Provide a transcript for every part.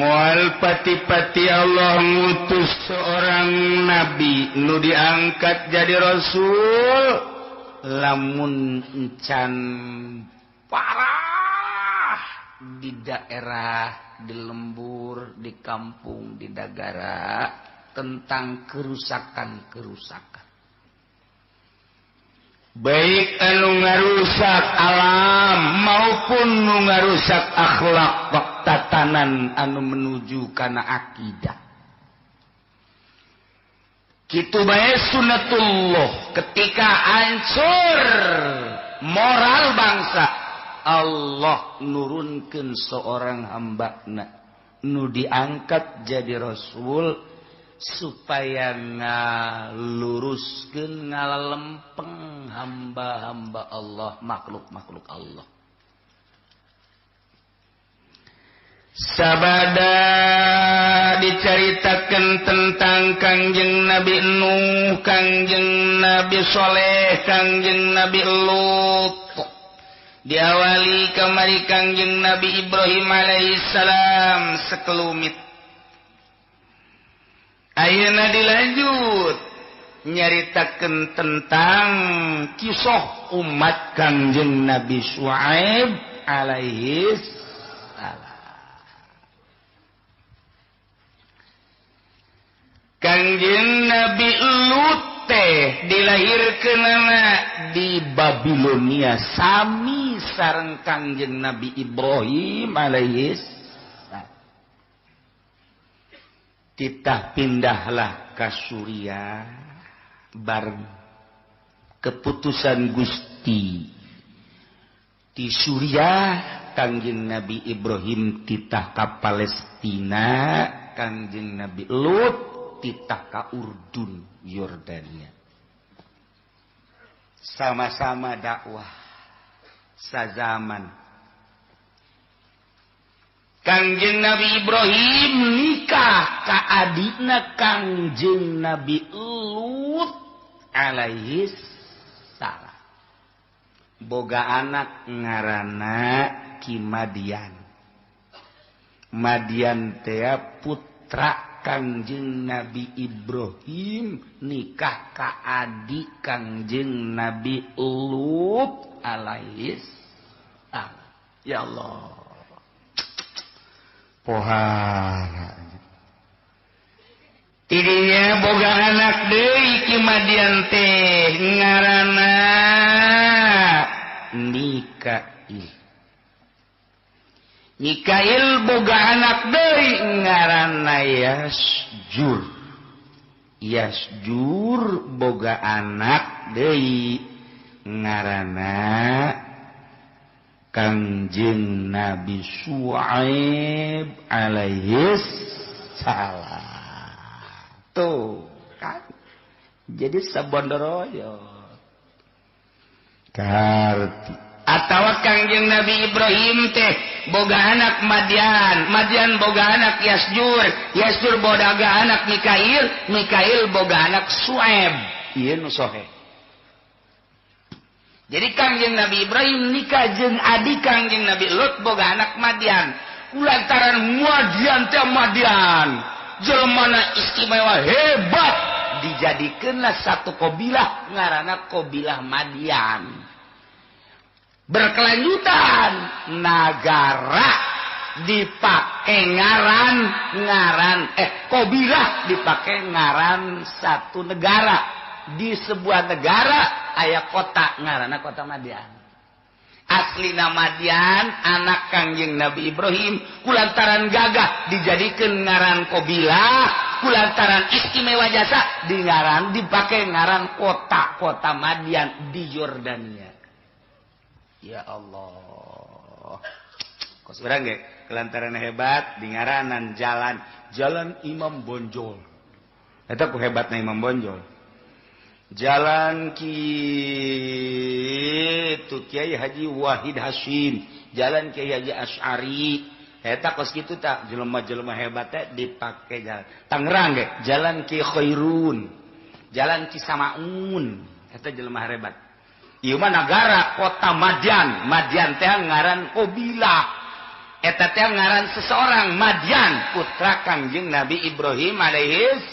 Moal pati-pati Allah ngutus seorang nabi nu diangkat jadi rasul lamun encan parah di daerah, di lembur, di kampung, di negara tentang kerusakan-kerusakan. Baik anu ngarusak alam maupun nu ngarusak akhlak tatanan anu menuju kana akidah. Kitu bae sunnatullah ketika hancur moral bangsa Allah nurunkeun seorang hambana nu diangkat jadi rasul supaya ngaluruskeun ngalalempeng hamba-hamba Allah, makhluk-makhluk Allah. Sabada diceritakan tentang Kangjeng Nabi Nuh, Kangjeng Nabi Soleh, Kangjeng Nabi Lut. Diawali kamari Kangjeng Nabi Ibrahim alaihissalam sekelumit. Ayeuna dilanjut nyaritakeun tentang kisah umat Kangjeng Nabi Syuaib alaihissalam. Kangjeng Nabi Lut teh dilahirkeunana di Babilonia sami sareng Kangjeng Nabi Ibrahim alaihissalam. Titah pindahlah ka Suriah bareng keputusan Gusti di Suriah. Kangjeng Nabi Ibrahim titah ka Palestina, Kangjeng Nabi Lut titah ka Urdun, Yordania. Sama-sama dakwah sazaman. Kangjeng Nabi Ibrahim nikah ka adina Kangjeng Nabi Lut alaihissalam. Boga anak ngaranna Ki Madian. Madian teh putra Kangjeng Nabi Ibrahim nikah ka adik Kangjeng Nabi Lut alaihissalam. Ya Allah. Pohara tidinya boga anak deui Ki Madian teh ngaranna Mikail. Mikail boga anak deui ngaranna Yasjur. Yasjur boga anak deui ngaranna Kangjeng Nabi Syuaib alaihissalam. Tuh kan jadi sabondoroyo karti. Atawa Kangjeng Nabi Ibrahim teh boga anak Madian, Madian boga anak Yasjur, Yasjur boga anak Mikail, Mikail boga anak Syuaib. Ieu nu sohe. Jadi Kangjeng Nabi Ibrahim nikah jeung adik Kangjeng Nabi Lut boga anak Madian. Kulantaran Madian teh Madian jelmana istimewa hebat dijadikeunlah satu kabilah ngaranna kabilah Madian. Berkelanjutan nagara dipake ngaran kabilah dipake ngaran satu negara. Di sebuah negara aya kota ngaranna kota Madian. Aslina Madian anak Kangjeng Nabi Ibrahim kulantaran gagah dijadikeun ngaran kabilah, kulantaran istimewa jasa di ngaran dipake ngaran kota Madian di Yordania. Ya Allah. Kos urang ge kelantaran hebat di ngaranan jalan Imam Bonjol. Eta ku hebatna Imam Bonjol. Jalan Kiai Haji Wahid Hashim, Jalan Kiai Haji Asy'ari, eta kos kitu tak jelema-jelema hebat teh dipake jalan. Tangerang ge, Jalan Ki Khairun, Jalan Ki Samaun, eta jelema hebat. Ieu mah nagara kota Madian, Madian teh ngaran kabilah. eta teh ngaran seseorang Madian putra Kangjeng Nabi Ibrahim alaihis.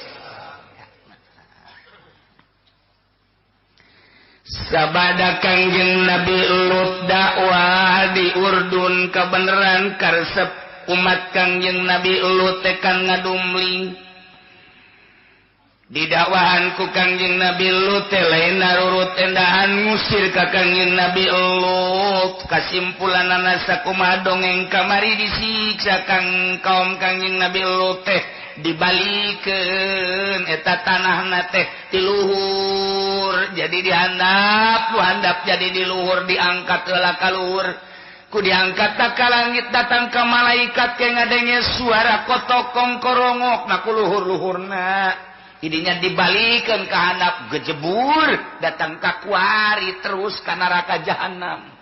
Sabada Kangjeng Nabi Lut dakwah di Urdun kebenaran karesep umat Kangjeng Nabi Lut tekan ngadumling didakwahan ku Kangjeng Nabi Lut lain narurut endahan ngusir ka Kangjeng Nabi Lut kasimpulanana sakumaha dongeng kamari disiksa kaum Kangjeng Nabi Lut teh dibalikeun eta tanahna teh di luhur jadi dihandap jadi di luhur diangkat heula ka luhur ku diangkat ka langit datang ka malaikat ke ngadenge suara kotokong korongok na ku luhur-luhurna idinya dibalikeun ka handap gejebur datang ka kuari terus ka neraka jahanam.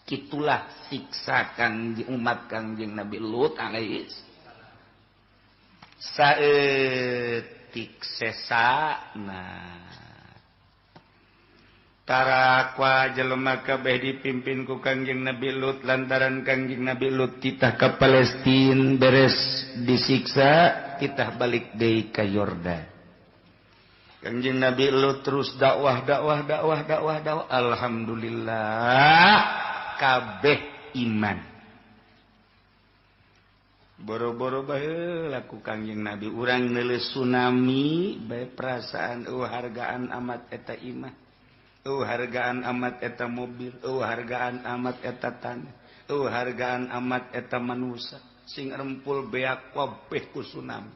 Kitulah siksa umat Kangjeng Nabi Lut alaihis. Saeutik sesana tarakwa jelema kabeh dipimpin ku Kangjeng Nabi Lut lantaran Kangjeng Nabi Lut titah ka Palestina beres disiksa kita balik deui ka Yordan. Kangjeng Nabi Lut terus dakwah. Alhamdulillah kabeh iman. Boro-boro baheula ku Kangjeng Nabi urang neuleuh tsunami bae perasaan hargaan amat eta imah. Hargaan amat eta mobil, hargaan amat eta tanah, hargaan amat eta manusia. Sing rempul beak wabeh ku tsunami.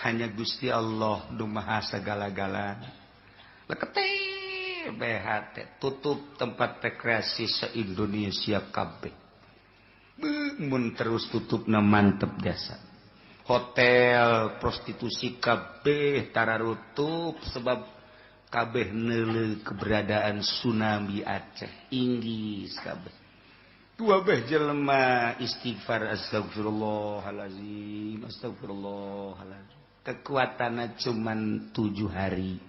Hanya Gusti Allah nu maha sagala-galana. Leketeh BHT tutup tempat rekreasi se-Indonesia kabeh. Mun terus tutupna mantep jasa. Hotel, prostitusi kabeh tararutup sebab kabeh neuleuh keberadaan tsunami Aceh. Inggis kabeh. Dua beh jelema istighfar astagfirullahalazim. Kekuatanna cuman 7 hari.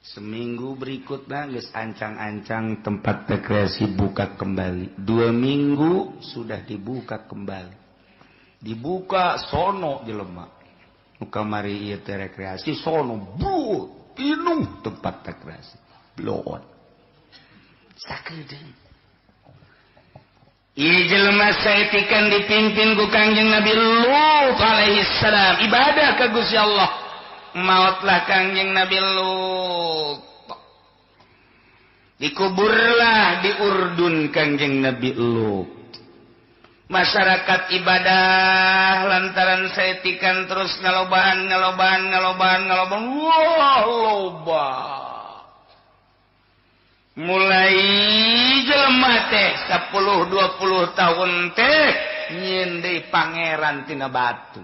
Seminggu berikutnya geus ancang-ancang tempat rekreasi buka kembali. 2 minggu sudah dibuka kembali. Dibuka sono jelema. Muka mari ieu teh rekreasi sono pinuh tempat rekreasi. Bloon. Sakedeung. Ieu jelema saeutik dipimpin ku Kangjeng Nabi Lut alaihi salam ibadah ka Gusti Allah. Mautlah Kangjeng Nabi Lut. Dikuburlah di Urdun Kangjeng Nabi Lut. Masyarakat ibadah lantaran saeutikan terus ngalobaan. Wah, loba. Mulai jelema teh 10-20 tahun teh nyieun deui pangeran tina batu.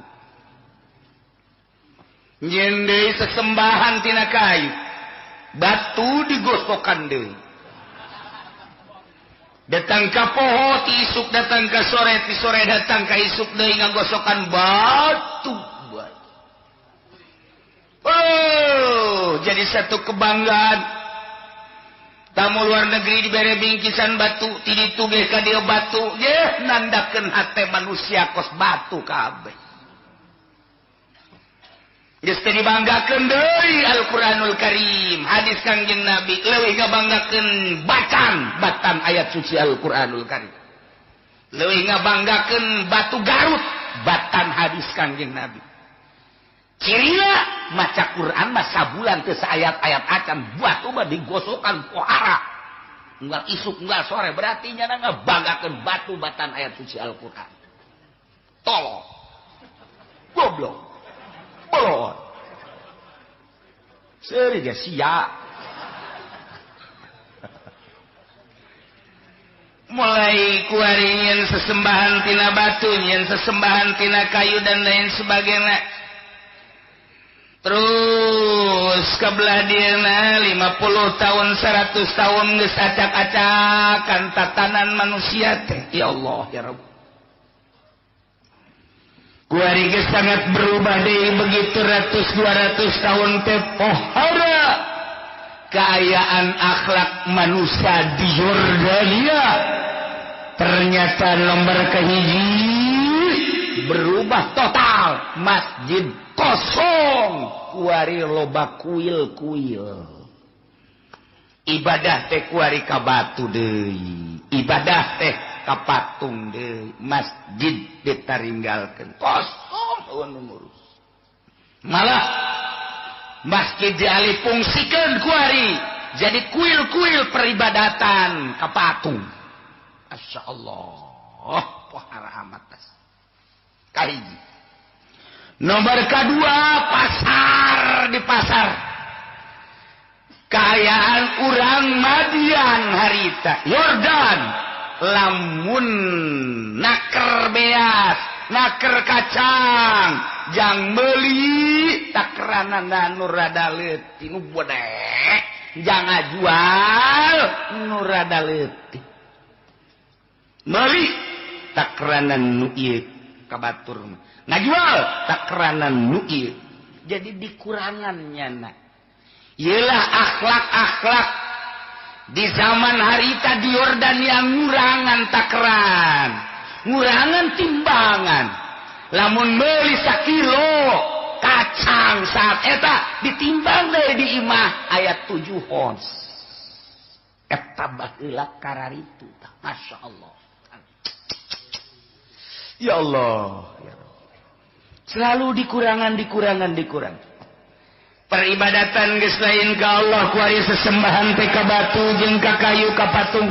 Nyieun deui sesembahan tina kayu. Batu digosokan deui. Datang ka poho ti isuk datang ka sore ti sore datang ka isuk deui ngagosokan batu. Oh, jadi satu kebanggaan. Tamu luar negeri dibere bingkisan batu, ti ditu ge ka dieu batu, ye nandakeun hate manusia kos batu kabeh. Geus teh dibanggakeun deui Al-Qur'anul Karim, hadis Kangjeng Nabi leuwih ngabanggakeun batan ayat suci Al-Qur'anul Karim. Leuwih ngabanggakeun batu Garut, batan hadis Kangjeng Nabi. Cirina maca Quran mah sabulan teu saayat-ayat acan batu mah digosokan pohara. Unggal isuk unggal sore berarti nya ngabanggakeun batu batan ayat suci Al-Qur'an. Tolong. Goblok. Bolon. Seriga sia. Mulai kuari nyen sesembahan tina batu, nyen sesembahan tina kayu dan lain sebagainya. Terus kebelah dieuna 50 tahun 100 tahun geus acak-acakan tatanan manusia teh. Ya Allah ya Rabb. Kuari geus sangat berubah deui begitu 100-200 tahun teh pohara keayaan akhlak manusia di Yordania ternyata nomor kehiji berubah total. Masjid kosong, kuari loba kuil-kuil. Ibadah teh kuari ka batu deui, ibadah teh ka patung deui, masjid ditaringgalkeun kosong eueuh ngurus. Malah masjid dialih fungsikeun kuari jadi kuil-kuil peribadatan ka patung. Masyaallah, pohara amat tas. Kahiji. Nomor kedua, pasar di pasar. Kaayaan urang Madian harita Yordan lamun naker beas, naker kacang, jang meuli takeranana nu rada leutik nu bodek, jang ngajual nu rada leutik. Meuli takeranan nu ieu ka batur, ngajual takeranan nu ieu. Jadi dikurangannya nak. Ialah akhlak-akhlak di zaman harita di Yordan yang ngurangan takeran, ngurangan timbangan. Lamun meuli sakilo kacang saat eta ditimbang deui di imah aya 7 ons. Eta baheula kararitu tah, masyaallah. Ya Allah, ya Allah. Selalu dikurangan. Peribadatan geus lain ka Allah kuari sesembahan teh ka batu jeung ka kayu ka patung.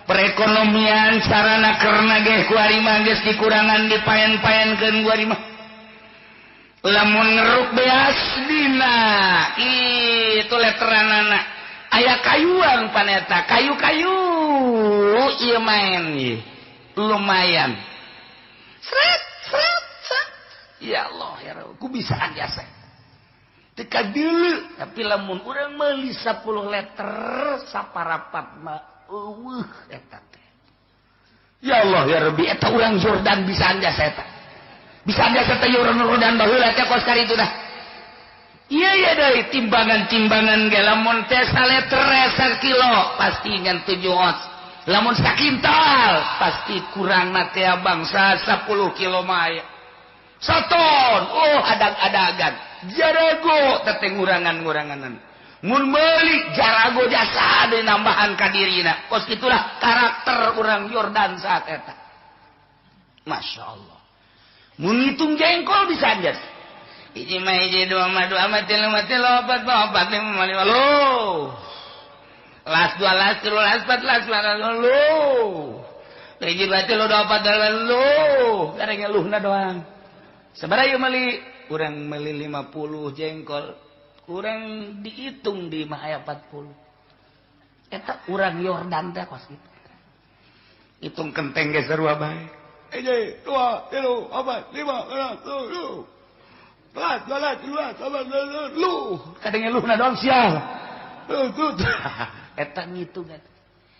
Perekonomian sarana kerna ge kuari mah geus dikurangan dipaen-paenkeun kuari mah. Lamun ngeruk beas dina itu letteranana aya kayuan paneta, kayu-kayu ieu maen ieu. Lumayan. Sret. Ya Allah ya Rabb, ku bisa jasa. Teka dulu, tapi lamun urang meuli 10 liter saparapat mah eta teh. Ya Allah ya Rabbi, eta urang Jordan bisa jasa eta. Bisa jasa teh urang Jordan baheula teh kos karitu dah. Iya deui timbangan-timbangan ge lamun teh 1 liter 1 kilo pasti ngan 7 ons. Lamun sakintal pasti kurangna teh bangsa 10 kilo mah aya. 1 ton, adag-adagan. Jarago teteh ngurangan-nguranganan. Mun meuli jarago jasa deui nambahan ka dirina. Kos itulah karakter urang Yordan saat eta. Masyaallah. Mun ngitung jengkol bisa anjas. Hiji mah hiji, dua mah dua mah tilu mah tilu, opat mah opat, lima mah lima. Loh. Las dua las, tilu las, empat las, loh. Hiji mah tilu, dua opat, loh. Kareng ngeluhna doang. Sabaraha ieu meuli? Urang meuli 50 jengkol, urang dihitung di mah aya 40. Eta urang Yordan teh kos kitu. Hitung kenteng ge sarua bae. 1, 2, 3, 4, 5, 6, 7. 12, 13, 14, kadang ngeluhna doang sial. Eta ngitung eta.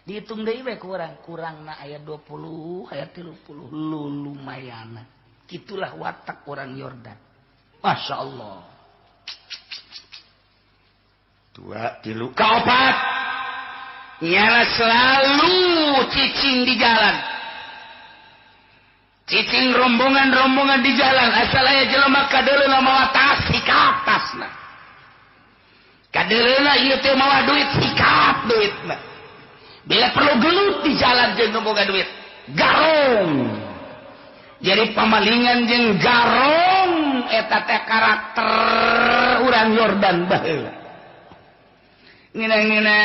Dihitung deui we ku urang, kurangna aya 20, aya 30, lumayan. Kitulah watak orang Yordan. Masya Allah. 2, 3, 4. Nyala selalu cicing di jalan. Cicing rombongan-rombongan di jalan. Asal aya jelema kadeuleuh mawa tas sikap tasna. Kadeuleuh ieu teh mawa duit sikap duitna. Bila perlu gelut di jalan jeung boga duit. Garong. Jadi pamalingan jeung garong eta teh karakter urang Yordan baheula. Ngina-ngina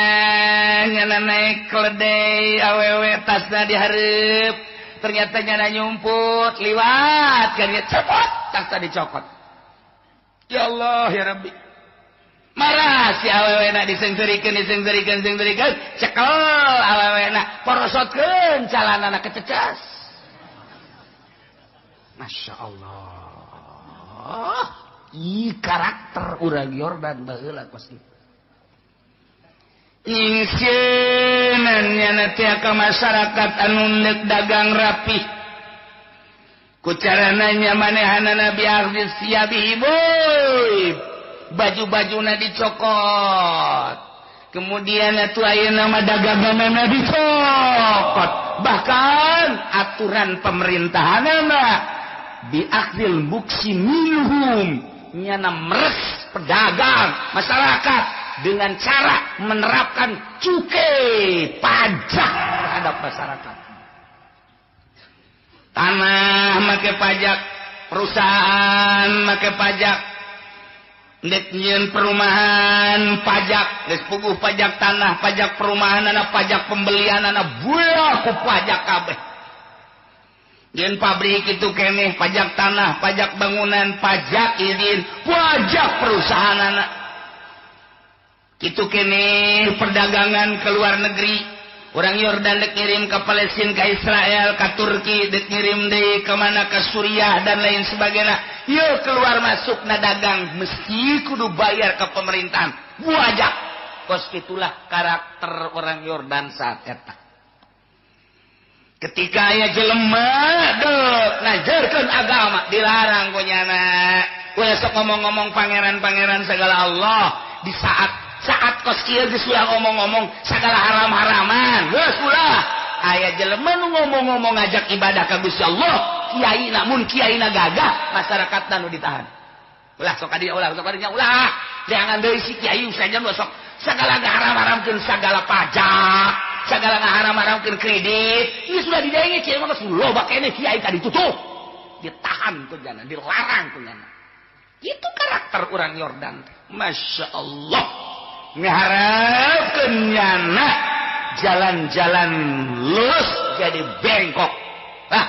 nyana naik keledai awewe tasna dihareup, ternyata nyana nyumput liwat kan ya cepot tasna dicokot. Ya Allah ya Rabbi. Marah si awewena disengserikeun cekel awewena porosotkeun calanana kececas. Masya Allah. Karakter urang Yordan baheula kos kitu. Ingseunan nyana teh ka masyarakat anu neuk dagang rapi. Ku carana nya manehanana bi ardi siabi boy. baju-bajuna dicokot, kemudian atuh aya nama daganganna dicokot, bahkan aturan pemerintahanna biakhdil muksi minhum, nyana meres pedagang masyarakat dengan cara menerapkan cukai pajak terhadap masyarakat. Tanah make pajak, perusahaan make pajak, dek nyieun perumahan pajak, geus puguh pajak tanah, pajak perumahan, pajak pembelian, buah ku pajak kabeh. Dieun pabrik itu keneh pajak tanah, pajak bangunan, pajak izin, pajak perusahaan. Kitu keneh perdagangan ke luar negeri. Orang Yordan dek ngirim ke Palestina, ke Israel, ke Turki, dek ngirim deui ke mana, ke Suriah dan lain sebagainya. Yeuh keluar masuk na dagang mesti kudu bayar ke pemerintahan. Wajah. Kos itulah karakter orang Yordan saat eta. Ketika aya jelema deuk ngajarkeun agama dilarang kunyana. Ulah sok ngomong-ngomong pangeran-pangeran segala Allah di saat kos kieu geus ulah ngomong-ngomong sagala haram-haraman. Geus ulah aya jelema nu ngomong-ngomong ngajak ibadah ka Gusti Allah, kiai namun kiaina gagah, masyarakatna nu ditahan. Ulah sok ka dieu ulah sok ka dieu ulah. Jangan deui si kiai saja nu sok sagala ngaharam-haramkeun sagala pajak, sagala ngaharam-haramkeun kredit. Ieu sudah didenge kiai mah geus loba keneh kiai tadi tutup. Ditahan ku jana, dilarang ku jana. Itu karakter orang Yordan. Masya Allah. Ngeharapkeun nyana jalan-jalan lurus jadi bengkok. Lah,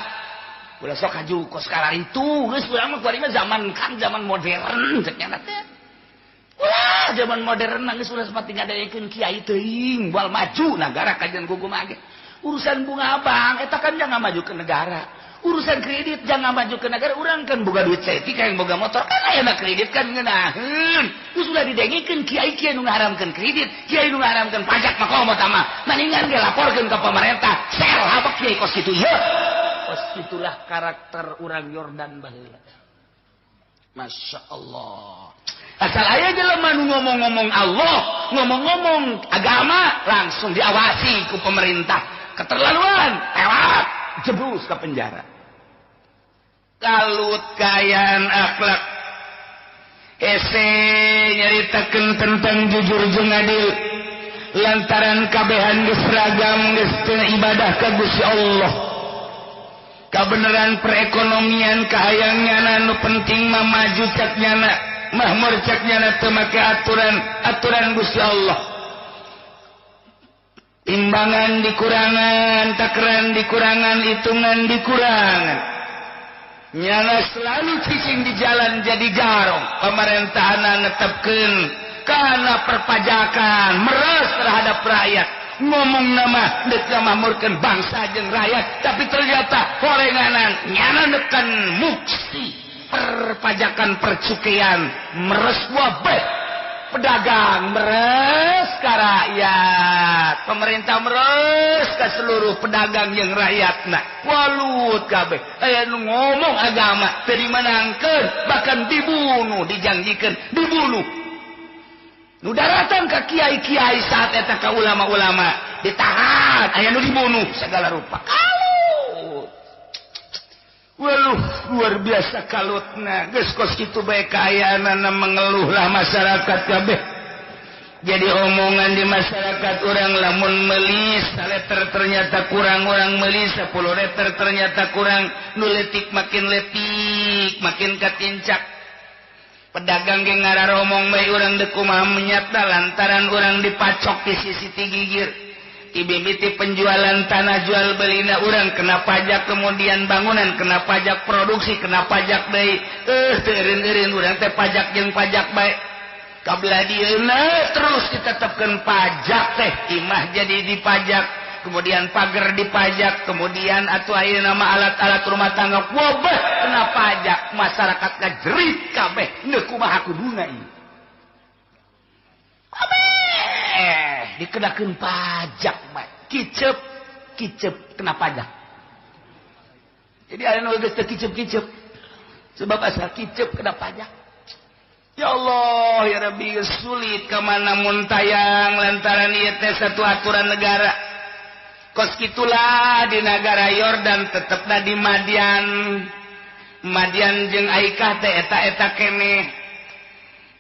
ulah sok kaju kos kala itu, geus urang mah kuari mah zaman modern cek nyana teh. Ulah zaman modern geus ulah sempat ngadayekeun kiai teuing, moal maju negara kajian gugum age. Urusan bunga abang eta kan jangan maju ke negara. Urusan kredit jangan maju ke negara, urang kan boga duit setik yang boga motor kan aya kredit kan ngeunaheun. Geus ulah didengikeun kiai-kiai nu ngaharamkeun kredit, kiai nu ngaharamkeun pajak mah komo tah mah. Mendingan ge laporkeun ka pemerintah. Sel habak kiai kos kitu ieu. Kos itulah karakter urang Yordan baheula. Masya Allah. Asal aya jelema nu ngomong-ngomong Allah, ngomong-ngomong agama langsung diawasi ku pemerintah. Keterlaluan, lewat, jebrus ke penjara. Kalut kayaan akhlak ese nyaritakeun tentang jujur jeung adil lantaran kabehan geus seragam geus teu ibadah ka Gusti Allah. Kabeneran perekonomian kahayangnyana nu penting mah maju cak nyana, mahmur cak nyana teu make aturan Gusti Allah. Timbangan dikurangan, takaran dikurangan, hitungan dikurangan. Nyana selalu cicing di jalan jadi garong. Pemerintahan netepkeun kana perpajakan meres terhadap rakyat. Ngomong nama deuk mamurkeun bangsa jeung rakyat, tapi ternyata horenganan nyana nekan muksi perpajakan percukaian meres wabeh. Pedagang meres ka rakyat, pemerintah meres ka seluruh pedagang jeung rakyatna. Walut kabeh aya nu ngomong agama teu dimenangkeun, bahkan dibunuh, dijanjikeun dibunuh. Nu daratan ka kiai-kiai saat eta ka ulama-ulama ditahan, aya nu dibunuh segala rupa. Kalut. Waluh, luar biasa kalutna. Geus kos kitu bae kaayaanna mengeluhlah masyarakat kabeh. Jadi omongan di masyarakat orang lamun meuli saleter ternyata kurang, orang meuli 10 liter ternyata kurang, nu letik makin katincak. Pedagang ge ngararomong bae urang deuk kumaha menyatna lantaran urang dipacok di sisi gigir. Ibimiti penjualan tanah jual belina urang kena pajak, kemudian bangunan kena pajak, produksi kena pajak deui. Teureun-eureun urang teh pajak jeung pajak bae. Kabelah dieuna terus ditetepkeun pajak teh, imah jadi dipajak, kemudian pagar dipajak, kemudian atuh ayeuna mah alat-alat rumah tangga wabah kena pajak, masyarakat ngajerit kabeh. Neuk kumaha kuduna ieu? Dikenakeun pajak bae. Kicep kena pajak. Jadi aya nu geus teu kicep-kicep. Sebab asal kicep kena pajak. Ya Allah ya Rabbi sulit kemana muntayang lantaran ieu teh satu aturan negara. Kos kitulah di negara Yordan tetepna di Madian. Madian jeung Aikah teh eta keneh.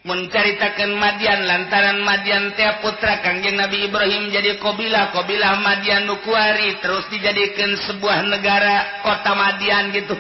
Mun caritakeun Madian lantaran Madian teh putra Kangjeng Nabi Ibrahim jadi qabilah Madian nu kuari terus dijadikeun sebuah negara kota Madian gitu.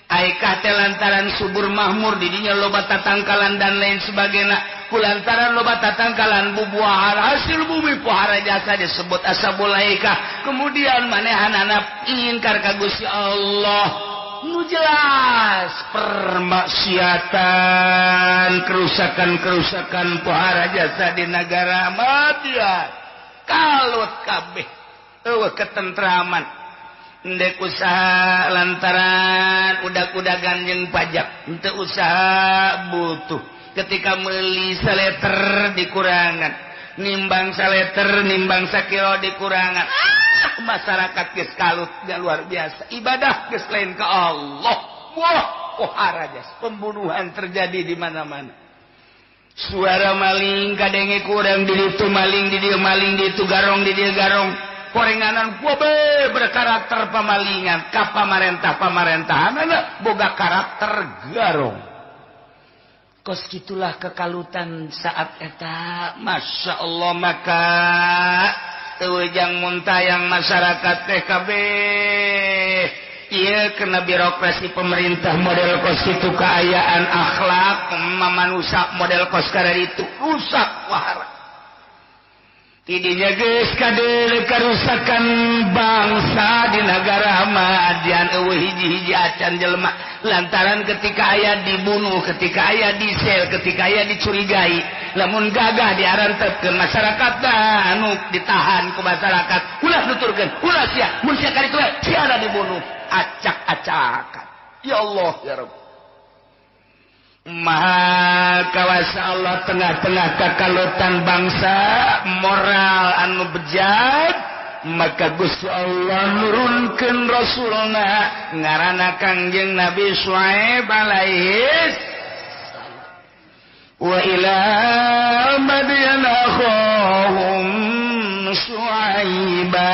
Aikah teh lantaran subur makmur di dinya loba tatangkalan dan lain sebagainya. Kulantaran loba tatangkalan bubuahan hasil bumi pohara jasa disebut ashabul aikah. Kemudian manehanana ingkar ka Gusti Allah. Nu jelas permaksiatan, kerusakan pohara jasa di negara Madian. Kalut kabeh. Eueuh ketentraman. Ndek usaha lantaran udag-udagan jeung pajak henteu usaha butuh ketika meuli saleter dikurangan nimbang saleter nimbang sakilo dikurangan masyarakat geus kalut gak luar biasa ibadah geus lain ka Allah wah pohara jas pembunuhan terjadi di mana-mana suara maling kadenge kurang di ditu maling di dieu maling di ditu garong di dieu garong korenganan bobe berkarakter pamalingan ka pamerintahan boga karakter garong kos gitulah kekalutan saat eta Masya Allah maka tewejang muntayang masyarakat TKB ieu kena birokrasi pemerintah model kos kitu kaayaan akhlak manusia model kos kada itu rusak wahara tidinya geus kadeuleuk karusakan bangsa di negara Madian eueuh hiji-hiji acan jelema lantaran ketika aya dibunuh ketika aya disel ketika aya dicurigai lamun gagah diarantepkeun masyarakat anu ditahan ku masyarakat ulah nuturkeun ulah sia mun sia kaditu sia dibunuh acak-acakan ya Allah ya Rabb Maha kawasa Allah tengah-tengah kekalutan bangsa moral anu bejat maka Gusti Allah nurunkeun rasulna ngaranna Kangjeng Nabi Syuaib alaihi wa ila madyan akhahum Syuaiba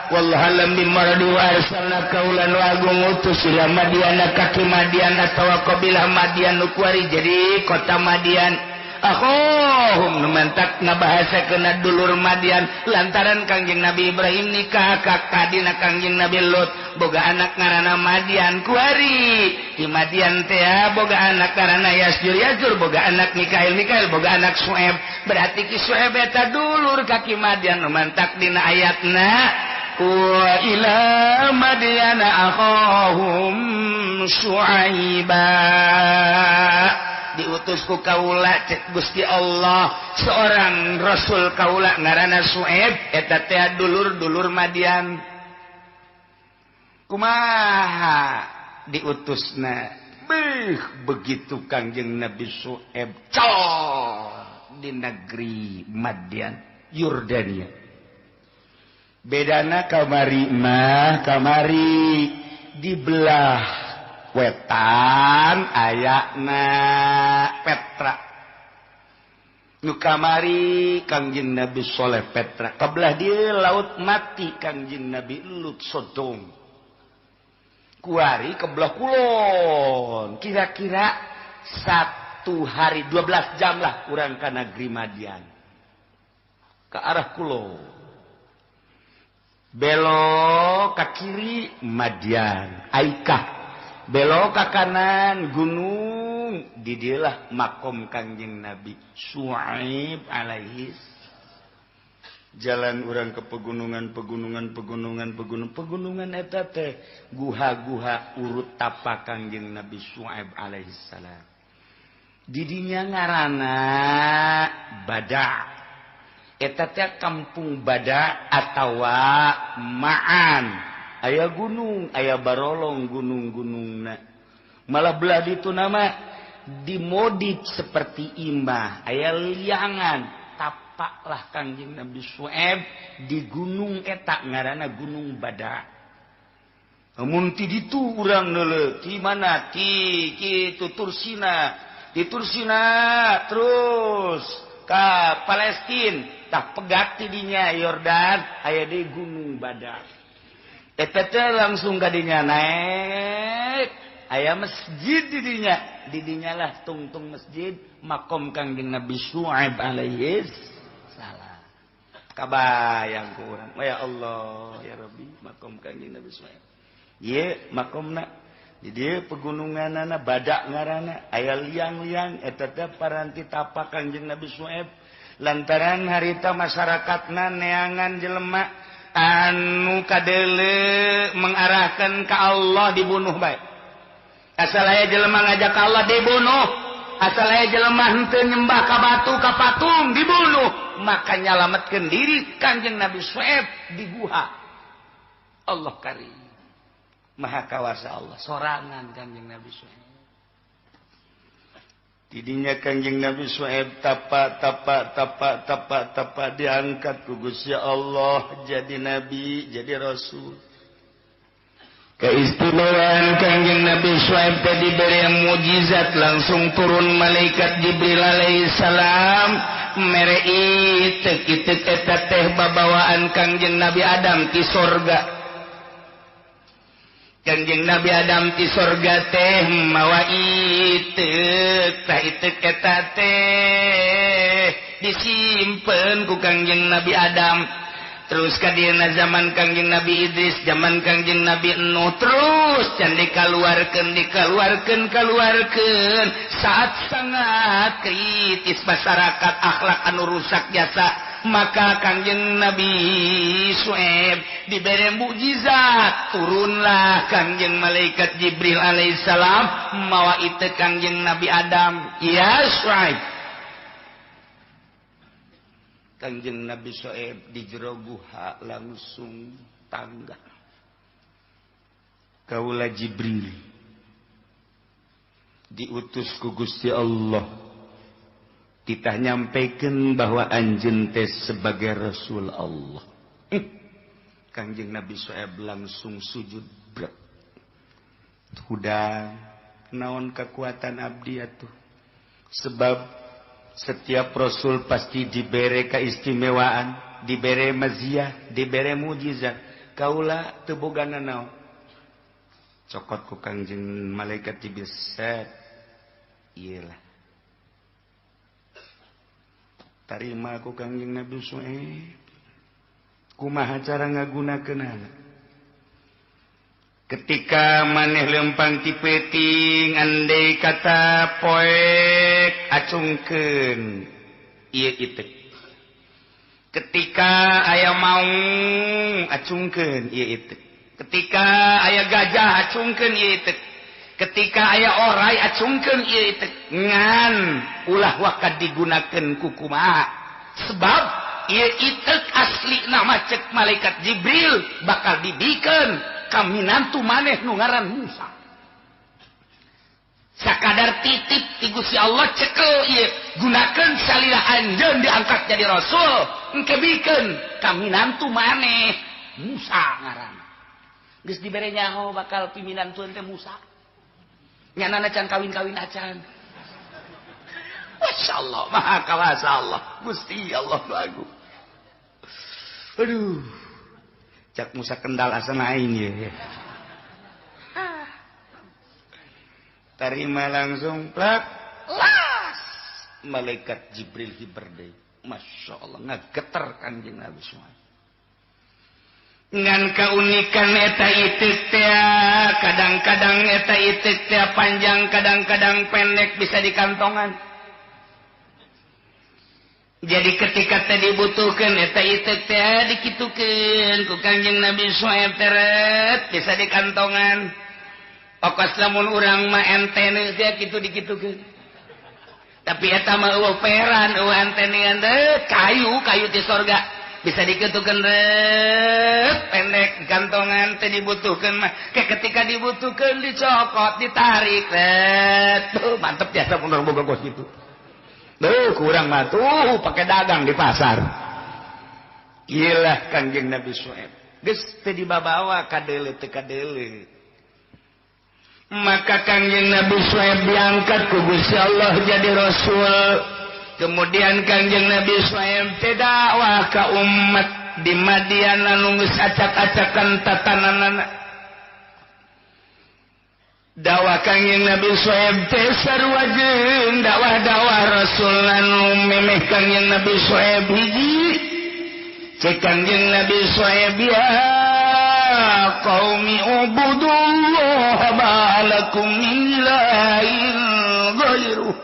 wallahalam bimaradu arsalna kaulan wa agung utus ila Madian kaki Madian atau qabilah Madian nu kuari jadi kota Madian akhahum numantak ngabahasakeun dulur Madian lantaran Kangjeng Nabi Ibrahim nikah ka kadina Kangjeng Nabi Lut boga anak ngaranna Madian kuari di Madian teh boga anak ngaranna Yasjur boga anak Mikail boga anak Syuaib berarti ki Syuaib eta dulur kaki Madian numantak dina ayatna wa ila madyana akhahum Syuaiba diutus ku kaula cek Gusti Allah seorang rasul kaula ngaranna Syuaib eta teh dulur Madian kumaha diutusna begitu Kangjeng Nabi Syuaib di negeri Madian Yordania bedana kamari di belah wetan ayakna Petra nu kamari Kangjeng Nabi Soleh Petra kabelah dia laut mati Kangjeng Nabi Lut Sodom kuari kebelah kulon kira-kira 1 hari 12 jam lah urang ka negeri Madian ke arah kulon belok ke kiri Madian Aikah belok ke kanan gunung didilah makom Kangjeng Nabi Syuaib alaihi jalan urang ke pegunungan eta teh guha-guha urut tapak Kangjeng Nabi Syuaib alaihi salam didinya ngaranna Bada eta teh kampung Bada atawa Ma'an aya gunung aya barolong gunung-gunungna malah belah ditu nama dimodif seperti imah aya liangan tapaklah Kangjeng Nabi Syuaib di gunung eta ngaranna Gunung Bada mun ti ditu urang neuleuh di mana ti kitu Tursina terus ka Palestina tah pegat ti dinya Yordan aya deui gunung Badar eta teh langsung ka dinya naik aya masjid di dinya lah tungtung masjid makom Kangjeng Nabi Syuaib alaihi salam kabayang ku urang ya Allah ya Rabbi makom Kangjeng Nabi Syuaib ieu makomna di dieu pegununganana badak ngaranna aya liang-liang eta teh paranti tapak Kangjeng Nabi Syuaib lantaran harita masyarakatna neangan jelema anu kadele mengarahkan ka Allah dibunuh bae asal aya jelema ngajak ka Allah dibunuh asal aya jelema henteu nyembah ka batu ka patung dibunuh maka nyalametkeun diri Kangjeng Nabi Syuaib di guha Allah karim Maha kawasa Allah sorangan Kangjeng Nabi Syuaib didinya Kangjeng Nabi Syuaib tapa diangkat ku Gusti Allah jadi nabi jadi rasul keistimewaan Kangjeng Nabi Syuaib tadi diberi mukjizat langsung turun malaikat Jibril alaihi salam mere itek eta teh babawaan Kangjeng Nabi Adam ti sorga Kangjeng Nabi Adam ti sorga teh mawa itek tah itek eta teh disimpen ku Kangjeng Nabi Adam terus kadieuna zaman Kangjeng Nabi Idris zaman Kangjeng Nabi Nuh terus can dikaluarkeun saat sangat kritis masyarakat akhlak anu rusak jasa maka Kangjeng Nabi Syuaib diberi mukjizat turunlah Kangjeng malaikat Jibril alaihissalam mawa itu Kangjeng Nabi Adam ya Syuaib Kangjeng Nabi Syuaib di jero guha langsung tangga kaula Jibril diutus ku Gusti Allah kita nyampaikan bahwa anjeun teh sebagai Rasul Allah. Kangjeng Nabi Syuaib langsung sujud brek. Udah naon kekuatan abdi atuh. Sebab setiap Rasul pasti dibere keistimewaan, dibere maziyah, dibere mujizat. Kaula teu bogana naon. Cokot ku Kangjeng malaikat Jibril set. Iyalah. Tarima ku Kangjeng Nabi Syuaib kumaha cara ngagunakeunana ketika maneh lempang ti peuting andai kata poek acungkeun ieu itek ketika aya maung acungkeun ieu itek ketika aya gajah acungkeun ieu itek ketika aya orai acungkeun ieu ieu ngan ulah wakad digunakeun ku kumaha sebab ieu ieu aslina mah cek malaikat Jibril bakal dibikeun ka minantu maneh nu ngaran Musa sakadar titip ti Gusti Allah cekel ieu gunakeun salila anjeun diangkat jadi rasul engke bikeun ka minantu maneh Musa ngaran geus dibere nyaho bakal piminantueun teh Musa nyanana can kawin-kawin acan. Masya Allah, maha kawasa Allah. Gusti Allah bagus. Aduh. Cak Musa kendal asa aing ya. Tarima langsung plak. Las. Malaikat Jibril hiberdei. Masya Allah. Ngageter Kangjeng Nabi Syuaib. Ngan keunikan eta itik teh kadang-kadang eta itik teh panjang kadang-kadang pendek bisa dikantongan jadi ketika teh dibutuhkeun eta itik teh dikitukeun ku Kangjeng Nabi Syuaib teret bisa dikantongan pokos lamun urang mah entene teh kitu dikitukeun tapi eta mah eueuh peran eueuh antenean teh kayu di sorga bisa diketukeun pendek gantongan teh dibutuhkeun mah ketika dibutuhkeun dicokot ditarik tuh mantep biasa mun boga kos kitu kurang mah tuh pakai dagang di pasar iyalah Kangjeng Nabi Syuaib geus teu dibabawa kadele teu kadele. Maka Kangjeng Nabi Syuaib diangkat ku Gusti Allah jadi rasul. Kemudian Kangjeng Nabi Syuaib teh dakwah ka umat di Madian anu geus acak-acakan tatananana. Dakwah Kangjeng Nabi Syuaib teh sarua jeung dakwah-dakwah rasul anu memeh Kangjeng Nabi Syuaib hiji. Cek Kangjeng Nabi Syuaib ya qaumi ubudullaha ma lakum min ilahin ghairuh.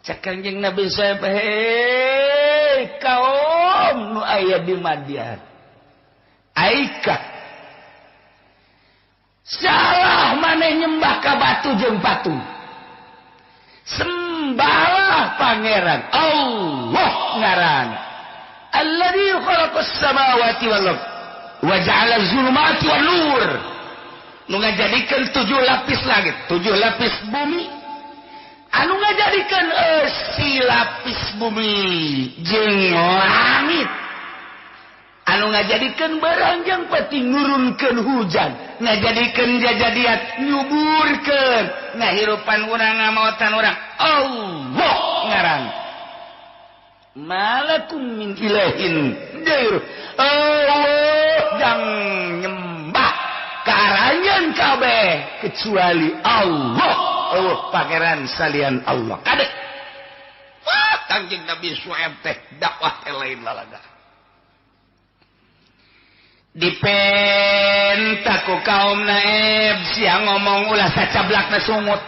Cek Kangjeng Nabi Syuaib, hei kaum nu aya di Madian, aika salah maneh nyembah ka batu jeung patung, sembahlah pangeran Allah ngaran alladzi khalaqas samawati wal ardh wa ja'ala az-zulumati wan nur. Nu ngajadikeun 7 lapis langit, 7 lapis bumi. Anu ngajadikeun 10 lapis bumi jeung langit. Anu ngajadikeun beranjang peti nurunkeun hujan, ngajadikeun jajadiat nyuburkeun ngahirupan urang ngamaotan urang Allah ngaran. Malakum min ilahin ghairuh. Allah jang nyembah karanyan kabeh kecuali Allah. Oh pangeran salian Allah. Kadek. Wah, Kangjeng Nabi Syuaib teh dakwah lain lalaga. Dipenta ku kaum naib sia ngomong ulah sacablakna sungut.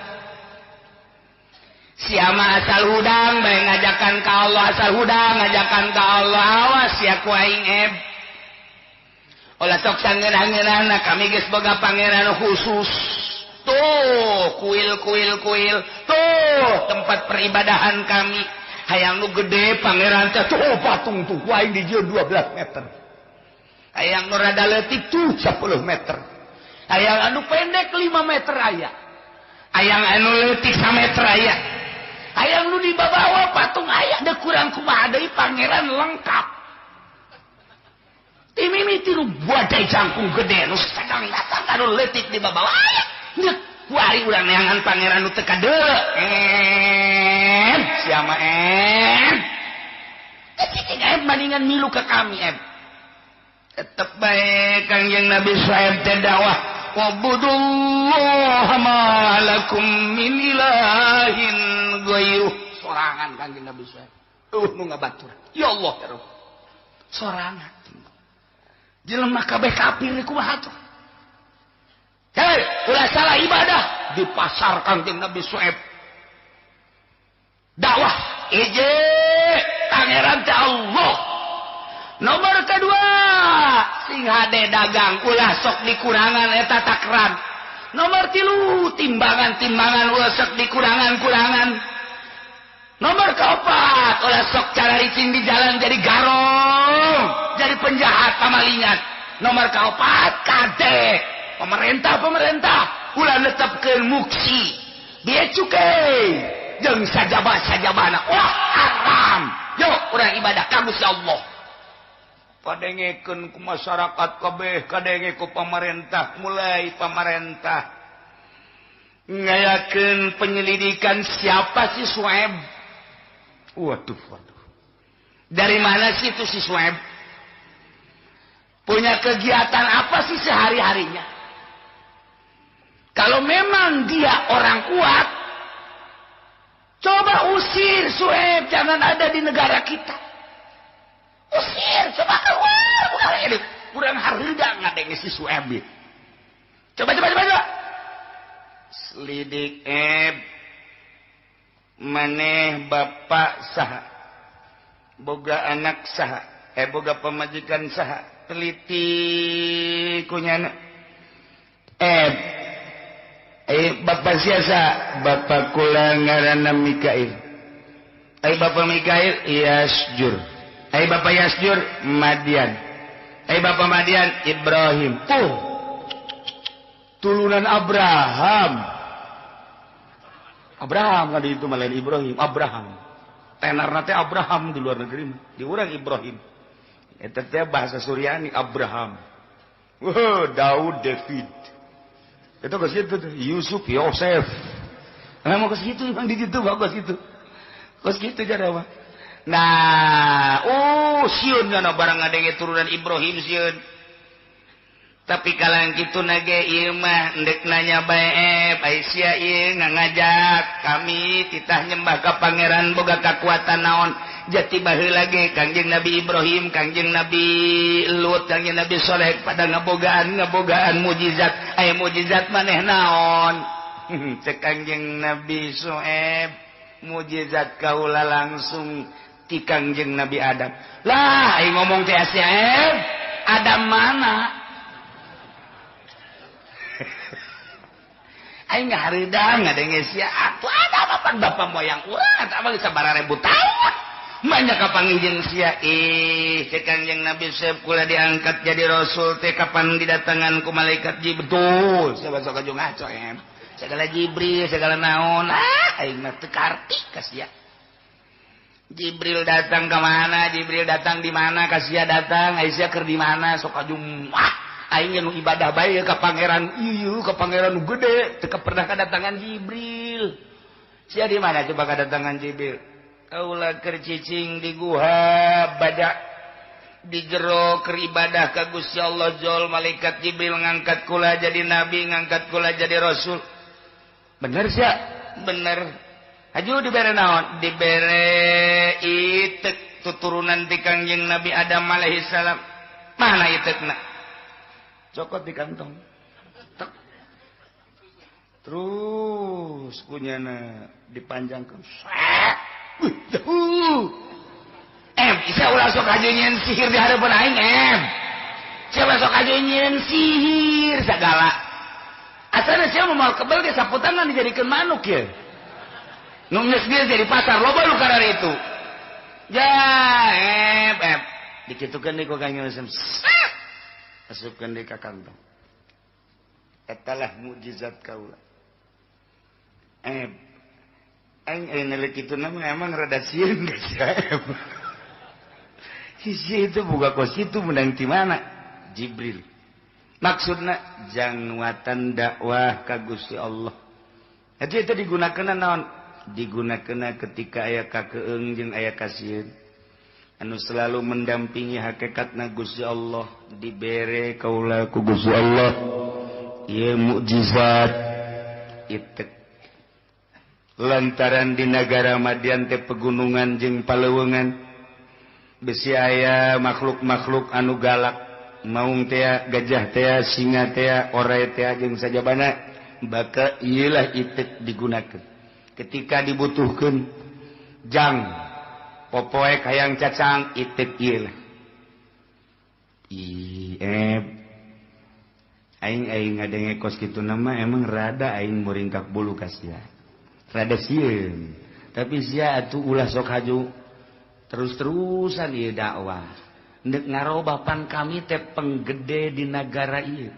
Siama asal hudang bae ngajakan ka Allah, asal hudang ngajakan ka Allah, awas ya ku aing eb. Olah sok sangeunah-ngeunahna kami geus boga pangeran khusus. Tuh kuil. Tuh tempat peribadahan kami. Hayang nu gede pangeran teh tuh patung tuh ku aing di 12 meter. Hayang nu rada leutik tuh 10 meter. Hayang anu pendek 5 meter aya. Hayang anu leutik 1 meter aya. Hayang nu dibawa patung aya da kurang kumaha deui pangeran lengkap. Timimiti nu badai jangkung gede nu sedang datang anu leutik dibawa aya. Nya kuari urang neangan pangeran nu teu kadeuleu. Sia mah cicing bandingan milu ke kami tetep bae Kangjeng Nabi Syuaib teh dakwah wabudullaha ma lakum min ilahin ghairuh. Sorangan Kangjeng Nabi Syuaib nu ngabatur ya Allah ya Rabb sorangan jelema kabeh kafir kumaha tuh. Hei ulah salah ibadah di pasar Kangjeng Nabi Syuaib dakwah ije pangeran teh Allah. Nomor kedua sing hade dagang ulah sok dikurangan eta takran. Nomor 3 timbangan ulah sok dikurangan. Nomor 4 ulah sok cara ricing di jalan jadi garong, jadi penjahat pamalingan. Nomor 4 kade pemerintah ulah netepkeun muksi biaya cukai jeung sajabah-sajabana wah haram. Yo urang ibadah ka Gusti Allah. Padengekeun ku masyarakat kabeh, kadenge ku pemerintah, mulai pemerintah ngayakeun penyelidikan siapa si Syuaib. Waduh. Dari mana sih itu si Syuaib? Punya kegiatan apa sih sehari-harinya? Kalau memang dia orang kuat, coba usir Syuaib, jangan ada di negara kita. Usir, coba keluar, bukan ini. Kurang harga ngadeng si Syuaib. Coba. Selidik maneh bapak saha, boga anak saha, boga pemajikan saha, teliti kunyana. Bapak siasa, bapak kula ngaranna Mikail. Bapak Mikail Yasjur. Bapak Yasjur Madian. Bapak Madian Ibrahim. Tuh tulunan Abraham kan itu malah Ibrahim. Abraham tenarna teh Abraham di luar negeri, di urang Ibrahim. Eta teh bahasa Suryani Abraham. Daud, David. Itu ke situ tuh, Yusuf, Yosef. Nah, mau ke situ memang di situ bagus itu. Ke situ jadi apa? Nah, sieun kana barang ngadenge turunan Ibrahim sieun. Tapi kalang kitu nage ieu mah endek nanya bae Aisyah ieu ngajak kami titah nyembah ka pangeran boga kakuatan naon. Jati baheula ge Kangjeng Nabi Ibrahim, Kangjeng Nabi Lut, Kangjeng Nabi Saleh pada ngabogaan mujizat. Aya mujizat maneh naon? Cek Kangjeng Nabi Soeb mujizat kaula langsung ti Kangjeng Nabi Adam. Lah aing ngomong teh Soeb, Adam mana? Aing ngahareudang ngadenge sia atuh ada apa bapak moyang urang eta mah sabaraha ribu taun. Banyak kapanggih sia cek Kangjeng Nabi Soeb kula diangkat jadi rasul teh kapan didatangan ku malaikat Jibril. Saya sok aja ngaco segala Jibril segala naon aing mah teu karti ka sia. Jibril datang ke mana? Jibril datang di mana? Ka sia datang, Aisyah keur di mana? Sok aja aing nu ibadah bae ka pangeran ieu ka pangeran nu gede teu pernah kadatangan Jibril. Sia di mana coba kadatangan Jibril? Kaula keur cicing di guha badak di jero keur ibadah ka Gusti Allah jol malaikat Jibril ngangkat kula jadi nabi ngangkat kula jadi rasul. Bener sia? Bener. Haju dibere naon? Dibere itek tuturunan ti Kangjeng Nabi Adam alaihi salam. Mana itekna? Cokot di kantong. Tek. Terus kunyana dipanjangkeun. Bisa ulah sok aja nyen sihir di hadapan aing siapa sok aja nyen sihir segala asalnya siapa mau kebel dia saputangan dijadikan manuk ya nunggu dia jadi pasar loba lu karena itu ya dikitukan deh kok kangen masukkan deh ke kantong etalah mukjizat kaula aing nelik itu nama emang rada sieun geus sisi itu buka kos itu menang di mana? Jibril. Maksudna jangwatan dakwah ka Gusti Allah. Itu digunakeun naon? Digunakeun ketika aya kakeung jeung aya kasieun. Anu selalu mendampingi hakikatna Gusti Allah dibere kaula ku Gusti Allah. Ieu mukjizat itek. Lantaran di negara Madian teh pegunungan jeung paleuweungan besi aya makhluk-makhluk anu galak maung teh gajah teh singa teh orai teh jeung sajabana baka ieulah itek digunakeun ketika dibutuhkeun jang popoe hayang cacang itek ieulah aing ngadenge kos kitu nama emang rada aing muringkak bulu ka sia rada sieun tapi sia atuh ulah sok haju terus-terusan ieu dakwah ndek ngarobapan kami teh penggede di negara ieu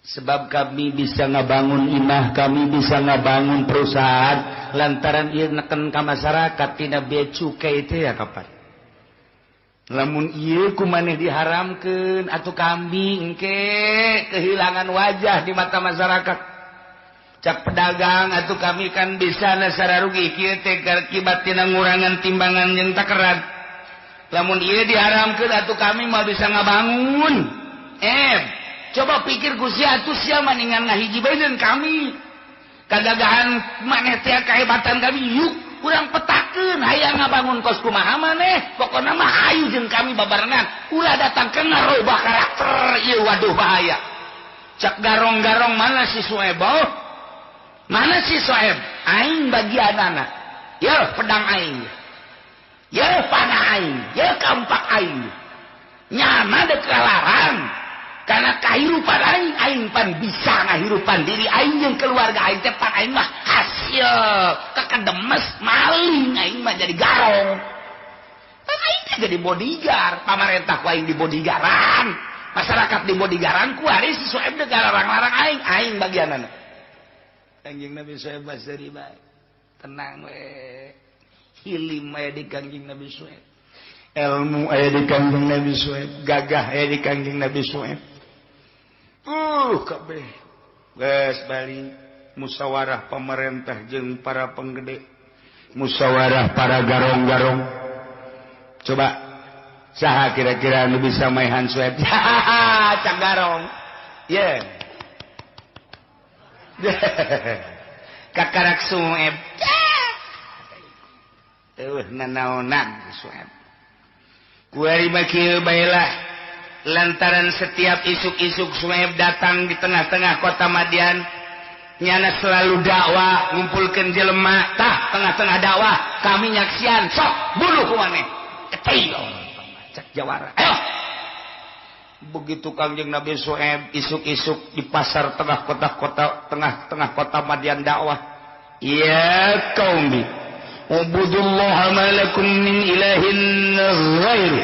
sebab kami bisa ngabangun imah kami bisa ngabangun perusahaan lantaran ieu neken ka masyarakat tina bea cukai teh ya kapan lamun ieu kumaneh diharamkeun atuh kami engke kehilangan wajah di mata masyarakat cak pedagang atuh kami kan bisa nasara rugi kieu teh akibat tina ngurangan timbangan jeung takeran lamun ieu diharamkeun atuh kami mah bisa ngabangun coba pikir Gusti atuh sia maningan ngahiji baeun kami kagagahan maneh teh kahebatan kami yuk urang petakeun hayang ngabangun kos kumaha maneh pokona mah hayu jeung kami babarengan ulah datangkeun ngarobah karakter ieu waduh bahaya cak garong-garong mana si Suebo mana si Soeb? Aing bagianana. Ya pedang aing. Ya panah aing. Ya kampak aing. Nyana dek larang. Karena kehidupan aing pan bisa ngahirupan diri aing yang keluarga aing tepan aing mah hasil kekedemes maling aing mah jadi garong. Kan aing jadi bodyguard. Pamarentah ku aing di bodyguardan. Masyarakat di bodyguardan ku hari si Soeb dek larang-larang aing bagianana. Kangjeng Nabi Soeb Basri bae tenang we hilim we di Kangjeng Nabi Soeb ilmu aya di Kangjeng Nabi Syuaib, gagah aya di Kangjeng Nabi Syuaib. Kabeh geus bali musyawarah pemerintah jeung para penggede, musyawarah para garong-garong. Coba saha kira-kira anu bisa maehan Syuaib? Cak garong. Ye. Kakarak Syuaib. Nanaonan Syuaib. Kuari makieu baelah lantaran setiap isuk-isuk Syuaib datang di tengah-tengah kota Madian, nyana selalu dakwah, ngumpulkeun jelema, tah tengah-tengah dakwah kami nyaksian, sok bunuh ku maneh. Teu cek jawara. Ayo. Begitu Kangjeng Nabi Syuaib isuk-isuk di pasar tengah-tengah kota Madian dakwah. Ya qaumi ubudullaha ma lakum min ilahin ghairu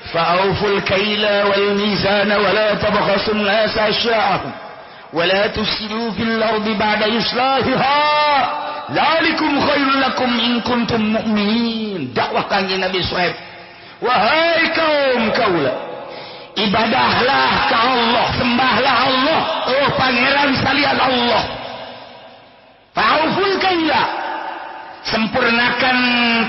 fa'awful kaila wal mizana wa la tabkhasun nas asya'ahum wa la tusiru fil ardi ba'da islahiha dzalikum khairul lakum in kuntum mu'minin. Dakwah Kangjeng Nabi Syuaib, wahai kaum kaula, ibadahlah ke Allah, sembahlah Allah, oh pangeran salian Allah. Fa'awful kaila, sempurnakan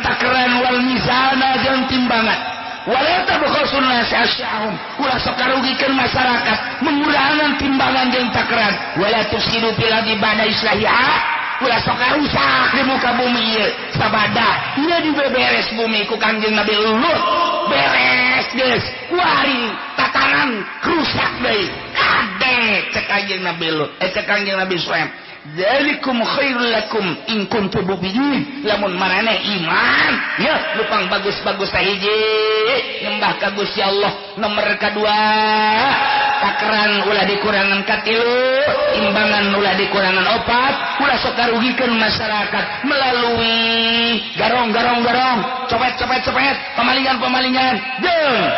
takaran wal mizana jeung timbangan. Wala tabkhasun nas asya'ahum, ulah sok karugikeun masyarakat, mengurangkeun timbangan jeung takaran. Wala tusidu fil ardi ba'da islahiha, ulah sok rusak di muka bumi ieu. Sabada ieu dibeberes bumi ku Kangjeng Nabi Lut, beres geus. Kuari tatanan rusak deui. Kade cek Kangjeng Nabi Lut, cek Kangjeng Nabi Syuaib. Dzalikum khairul lakum in kuntum mu'minin. Lamun maraneh iman, ya lupang bagus-bagus hiji nyembah ka Gusti Allah. Nomor kadua, takaran ulah dikurangan ka 3, imbangan ulah dikurangan 4, ulah sok karugikeun masyarakat melalui garong-garong, copet, pamalingan jeung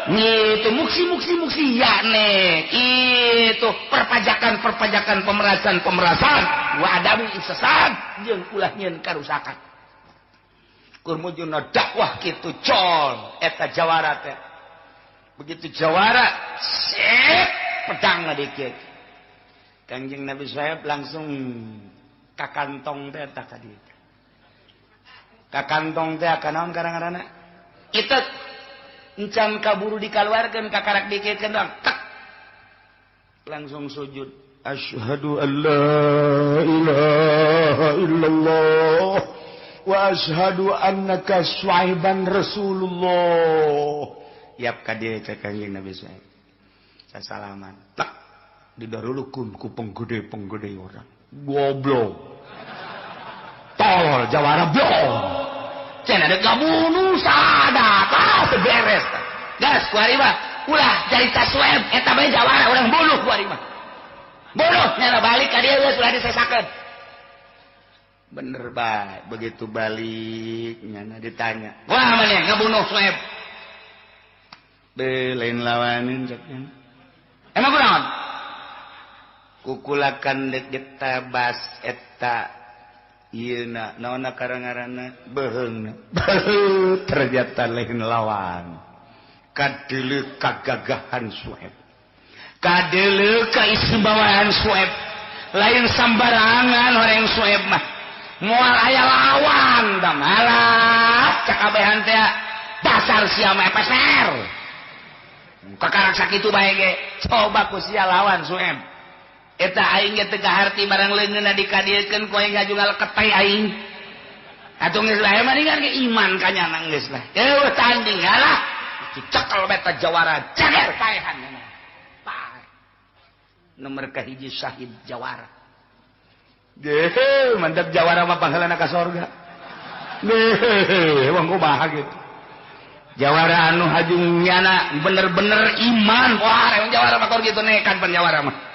itu muksi yakne itu perpajakan pemerasan wa adamu isesad jeung ulah nyieun karusakan. Kur mujuna dakwah kitu col eta jawara teh. Begitu jawara sep pedang dikit. Kangjeng Nabi Syuaib langsung ka kantong teh eta ka dieu. Ka kantong teh ka naon karang-karana? Itu encan kaburu dikaluarkeun kakarak dikeutkeun tak langsung sujud. Asyhadu an la ilaha illallah wa asyhadu annaka Syuaiban Rasulullah. Yap ka dieu cek Kangjeng Nabi Syuaib. Sasalaman. Tak didarulukeun ku penggede orang. Goblok. Tol jawara blok. Cenah ada gabunuh sada tah beres. Gas kuari mah ulah jarita Syuaib eta bae jawara urang bunuh kuari mah. Bunuh nyana balik ka dieu geus ulah disesakeun. Bener bae begitu balik nyana ditanya. Wah maneh ngabunuh Syuaib. Be lain lawanin cek nya. Emang kunaon? Kukulakan dek bas eta ieuna naonna karangaranna beheungna ternyata lain lawan kadeuleu kagagahan Syuaib, kadeuleu kaistimewaan Syuaib, lain sambarangan orang Syuaib mah moal aya lawan da malah cak abehan teh dasar sia mah peser kakarak sakitu bae ge coba ku sia lawan Syuaib. Eta aing ge teu kaharti barang leungeunna dikadiekeun ku aing ngajungal ketay aing. Atuh geus lah mendingan ge iman kanyana geus lah. Eueuh tanding halah. Dicekel beta jawara jager paehan. Pae. Nomor kahiji syahid jawara. Deh, mantap jawara mah panggalana ka sorga. Deh, emang kumaha gitu. Jawara anu hajung nyana bener-bener iman. Wah, emang jawara mah gitu nekat pan jawara mah.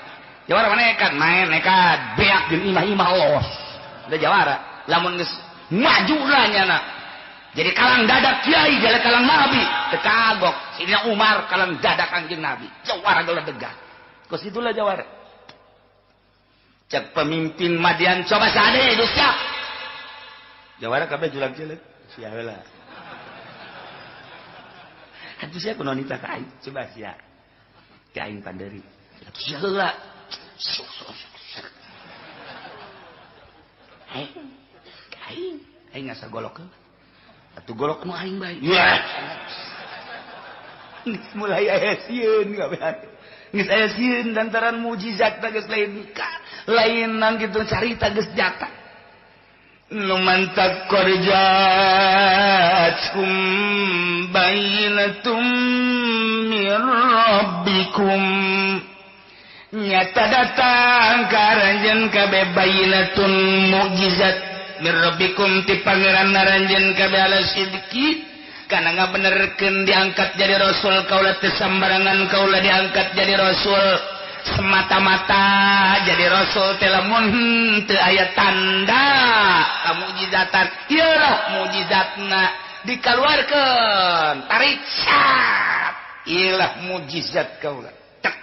Jawara mana nekat main nekat beak jeung imah-imah los. Da jawara lamun geus maju lah nyana. Jadi kalang dadak kiai jalan kalang nabi teu kagok. Sidina Umar kalang dadak Kangjeng Nabi. Jawara geus degah. Kos itulah jawara. Cek pemimpin Madian coba sade geus siap. Jawara kabeh julag-julag. Sia heula. Atuh sia kunaon eta ka aing coba sia ka aing panderi atuh sia heula aing ngasa golok atuh golok nu aing bae mulai aya sieun kabeh geus aya sieun lantaran mujizat geus lain nang kitu carita geus jata lumantak korjatkum bainatum mir rabbikum nyata datang karanjeun kabeh bainatun mukjizat mir rabbikum ti pangeran naranjeun kabeh ala sidqi kana ngabenerkeun diangkat jadi rasul kaula teu sambarangan kaula diangkat jadi rasul semata-mata jadi rasul teh lamun teu aya tanda kamujizatan ieu lah mujizatna dikaluarkeun tarik syat ieu lah mujizat kaula cek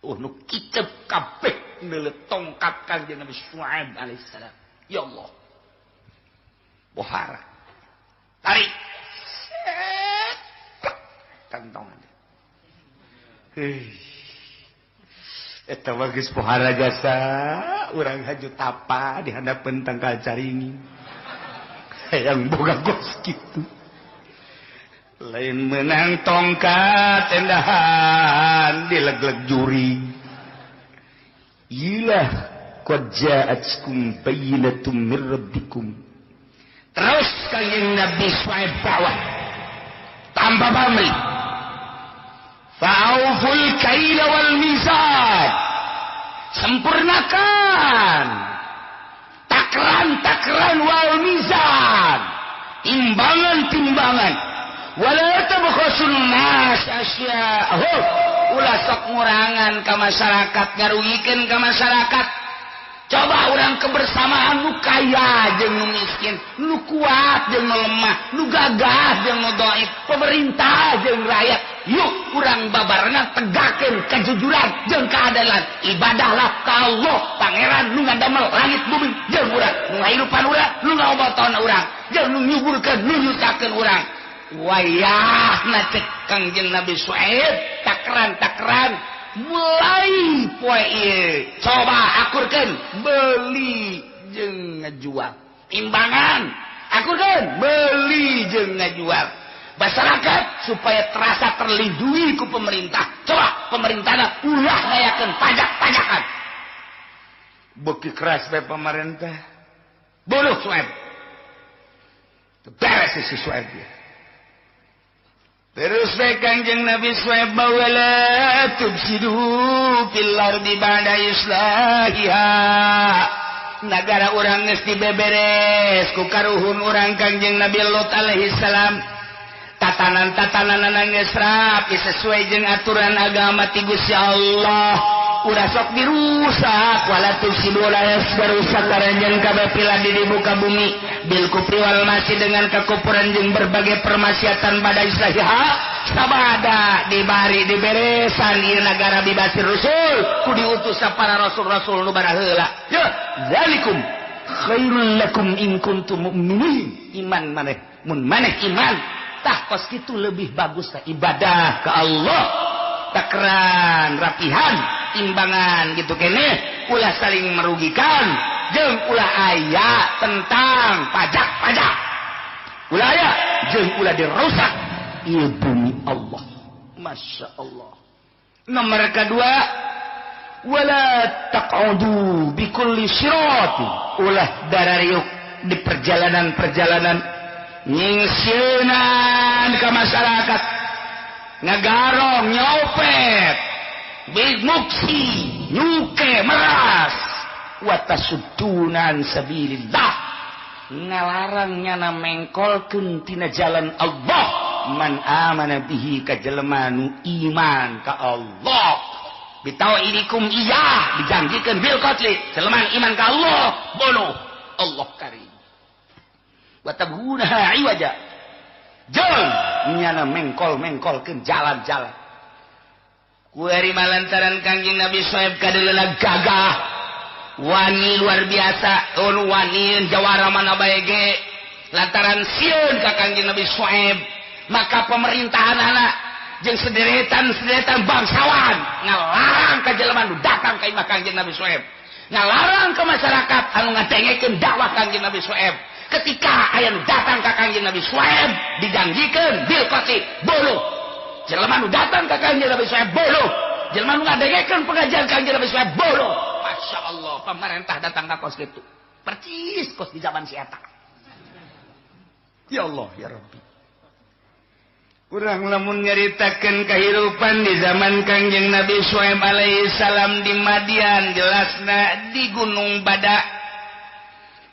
nu kitab kabeh neuleut tongkat kanjeng Nabi Syuaib alaihissalam ya Allah bohara tarik kantongan eta geus pohara jasa urang haju tapa di handapeun tangkal caringin hayang boga gos kitu lain menang tongkat endahan dilegleg juri ilah qad ja'atkum bayyinatum mir rabbikum terus kanjeng Nabi Syuaib bawah tanpa pamrih fa'auful kaila wal mizan sempurnakan takran wal mizan timbangan wala tabkhasun nas asya'ahum ulah sok ngurangan ka masyarakat ngarugikeun ka masyarakat coba urang kebersamaan nu kaya jeung nu miskin nu kuat jeung nu lemah nu gagah jeung nu dhaif pemerintah jeung rakyat yuk urang babarna tegakeun kejujuran jeung keadilan ibadahlah ka Allah pangeran nu ngadamel langit bumi jeung urang nu ngahirupan urang nu ngaoboton urang jeung nu nyuburkeun nu nyusakeun urang wayahna cek Kangjeng Nabi Syuaib takran mulai poe ieu coba akurkeun beli jeung ngajual timbangan akurkeun beli jeung ngajual masyarakat supaya terasa terlindungi ku pemerintah coba pemerintahna ulah ngayakeun pajak-pajakan beuki keras bae pemerintah bunuh Syuaib beres si Syuaib dia. Terus Kanjeng Nabi Syuaib wala tufsidu fil ardi ba'da islahiha nagara urang geus dibeberes ku karuhun urang Kanjeng Nabi Lut alaihi salam tatanan-tatanan geus rapi sesuai jeung aturan agama ti Gusti Allah ulah sok dirusak wala tufsidu la yasbarusak karanjeun kabeh piladi di muka bumi bil kufri wal masih dengan kekufuran jeung berbagai permaksiatan pada islahiha sabada dibari diberesan ieu nagara bibasir rusul ku diutus para rasul-rasul nu bara heula ya zalikum khairul lakum in kuntum mu'minin iman maneh mun maneh iman tah kos kitu lebih bagus tah ibadah ka Allah takran rapihan timbangan gitu kene ulah saling merugikan jeung ulah aya tentang pajak ulah aya jeung ulah dirusak ieu bumi Allah masya Allah nomor kedua wala taq'udu bikulli sirati ulah darariuk di perjalanan nyingsieunan ka masyarakat ngagarong nyopet bigmuksi nyuke meras watasuddunan sabilillah ngalarang nyana mengkolkeun tina jalan Allah man amana bihi ka jelema nu iman ka Allah bitau'idikum iya dijanjikeun bil qatli jelema iman ka Allah bunuh Allah karim wa tabghuna iwaja jeung nyana mengkol-mengkolkeun jalan-jalan kuari malantaran Kangjeng Nabi Syuaib kadeuleulah gagah wani luar biasa wani jawara mana bae ge lantaran sieun ka Kangjeng Nabi Syuaib maka pemerintahan anak jeung sederetan bangsawan ngalarang ka jelema nu datang ka imah Kangjeng Nabi Shu'aib, ngalarang ke masyarakat anu ngadengekeun dakwah Kangjeng Nabi Shu'aib. Ketika aya nu datang ka Kangjeng Nabi Shu'aib dijanjikeun bil qati buluh, jelema nu datang ka Kangjeng Nabi Shu'aib buluh, jelema nu ngadengekeun pengajian Kangjeng Nabi Shu'aib buluh. Masya Allah, pemerintah datang ka kos kitu percis kos di zaman si eta. Ya Allah ya Rabbi, urang lamun nyaritakeun kahirupan di zaman Kangjeng Nabi Shu'aib alaihi salam di Madian, jelasna di Gunung Badak.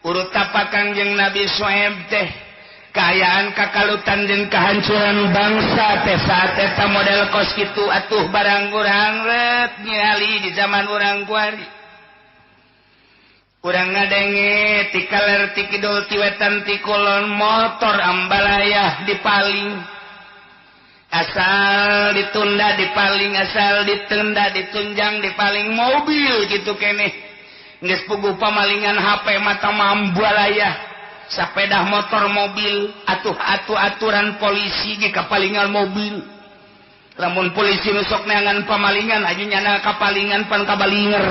Urut apa Kangjeng Nabi Shu'aib teh kaayaan kakalutan jeung kahancuran bangsa teh saat eta model kos kitu atuh barang urang ret nyali di zaman urang kuari. Urang ngadenge ti kaler ti kidul ti wetan ti kulon motor ambalayah dipaling. Asal ditunda dipaling, asal ditunda ditunjang dipaling, mobil gitu keneh. Geus puguh pamalingan HP mata mambalayah, sepeda motor mobil, atuh aturan polisi ge kapalingan mobil. Lamun polisi nu sok neangan pamalingan aja nyana kapalingan pan kabalinger.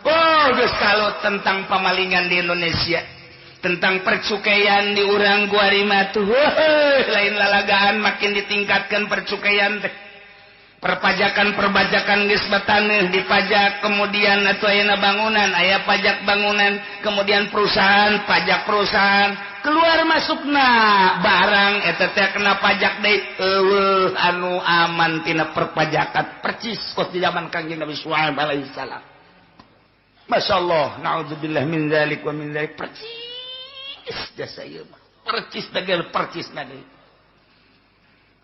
Oh, geus kalut tentang pamalingan di Indonesia, tentang percukaian di urang guari mah tuh. Lain lalagaan makin ditingkatkan percukaian teh. Perpajakan geus bataneuh dipajak, kemudian atuh ayeuna bangunan aya pajak bangunan, kemudian perusahaan pajak perusahaan, keluar masukna barang eta teh kena pajak deui. Eueuh anu aman tina perpajakan percis kos di zaman Kangjeng Nabi Shu'aib alaihi salam. Masyaallah, naudzubillah min dzalik wa min dzalik, percis jasa ieu mah percis dagel percis nade.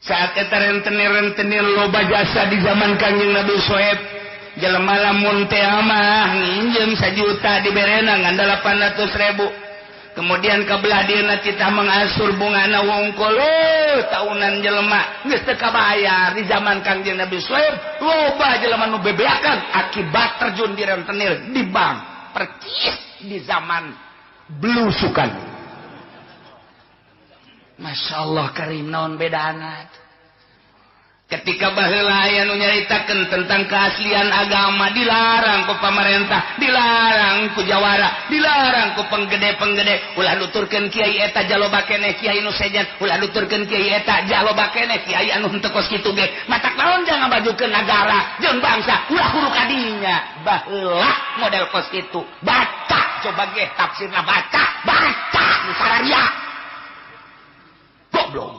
Saat eta rentenir loba jasa di zaman Kangjeng Nabi Shu'aib, jelema lamun teh mah nginjem 1 juta diberena ngan 800.000. Kemudian kabelah dieuna titah mengasur bungana wungkul, taunan jelema geus teu kabayar. Di zaman Kangjeng Nabi Shu'aib loba jelema nu bebeakan akibat terjun di rentenir di bank percis di zaman belusukan. Masya Allah karim naon bedana. Ketika baheula aya nu nyaritakeun tentang keaslian agama dilarang ku pamarentah, dilarang ku jawara, dilarang ku penggede-penggede. Ulah nuturkeun kiai eta jaloba keneh kiai nu sejen, ulah nuturkeun kiai eta jaloba keneh kiai anu henteu kos kitu ge. Matak naon jangan bajukeun negara jeung bangsa, ulah huru kadinya. Baheula model kos kitu. Baca coba ge tafsirna baca nu sararia. Goblok.